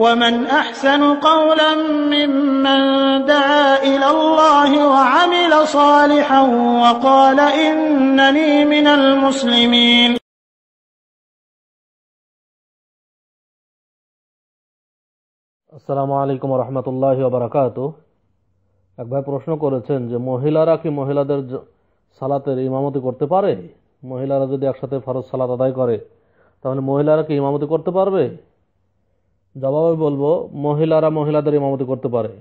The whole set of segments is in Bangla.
ومن أحسن قولا ممن دعا إلى الله وعمل صالحا وقال إنني من المسلمين. আসসালামু আলাইকুম ওয়া রাহমাতুল্লাহি ওয়া বারাকাতুহু। এক ভাই প্রশ্ন করেছেন যে মহিলারা কি মহিলাদের সালাতের ইমামতি করতে পারে? মহিলারা যদি একসাথে ফরজ সালাত আদায় করে তাহলে মহিলারা কি ইমামতি করতে পারবে? জবাবে বলবো, মহিলারা মহিলাদের ইমামতি করতে পারে।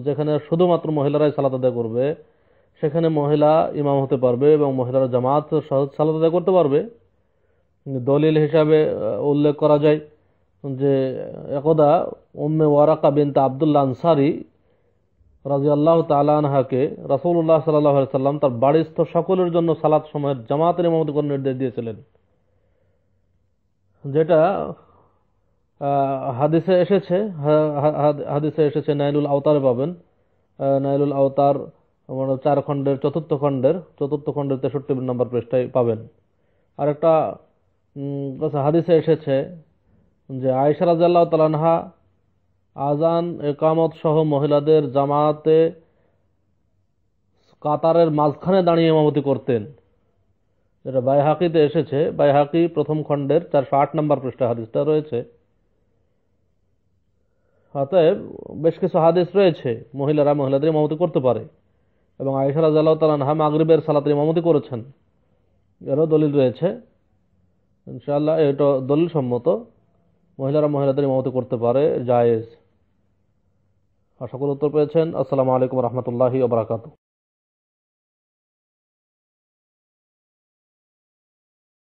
যেখানে শুধুমাত্র মহিলারাই সালাত আদায় করবে সেখানে মহিলা ইমাম হতে পারবে এবং মহিলারা জামাত সালাত আদায় করতে পারবে। দলিল হিসাবে উল্লেখ করা যায় যে একদা উম্মে ওয়ারাকা বিনতে আব্দুল্লাহ আনসারী রাদিয়াল্লাহু তাআলা আনহাকে রাসূলুল্লাহ সাল্লাল্লাহু আলাইহি সাল্লাম তার বাড়িস্থ সকলের জন্য সালাত সময়ের জামাতের ইমামতি করার নির্দেশ দিয়েছিলেন, যেটা হাদিসে এসেছে নাইলুল আওতারে পাবেন। নাইলুল আওতার 4 খণ্ডের চতুর্থ খণ্ডের 63 নম্বর পৃষ্ঠায় পাবেন। আর একটা হাদিসে এসেছে যে আয়েশা রাদিয়াল্লাহু তাআলা আনহা আজান ইকামত সহ মহিলাদের জামাতে কাতারের মাঝখানে দাঁড়িয়ে ইমামতি করতেন, যেটা বাইহাকিতে এসেছে। বাইহাকি প্রথম খণ্ডের 408 নম্বর পৃষ্ঠা হাদিসটা রয়েছে। অতএব বেশ কিছু হাদিস রয়েছে মহিলারা মহিলাদের ইমামতি করতে পারে এবং আয়েশা রাদিয়াল্লাহু তাআলা আনহা মাগরিবের সালাতের ইমামতি করেছেন, এরও দলিল রয়েছে। ইনশাআল্লাহ এটা দলিল সম্মত, মহিলারা মহিলাদের ইমামতি করতে পারে, জায়েজ। আশা করি উত্তর পেয়েছেন। আসসালামু আলাইকুম ওয়া রাহমাতুল্লাহি ওয়া বারাকাতুহু।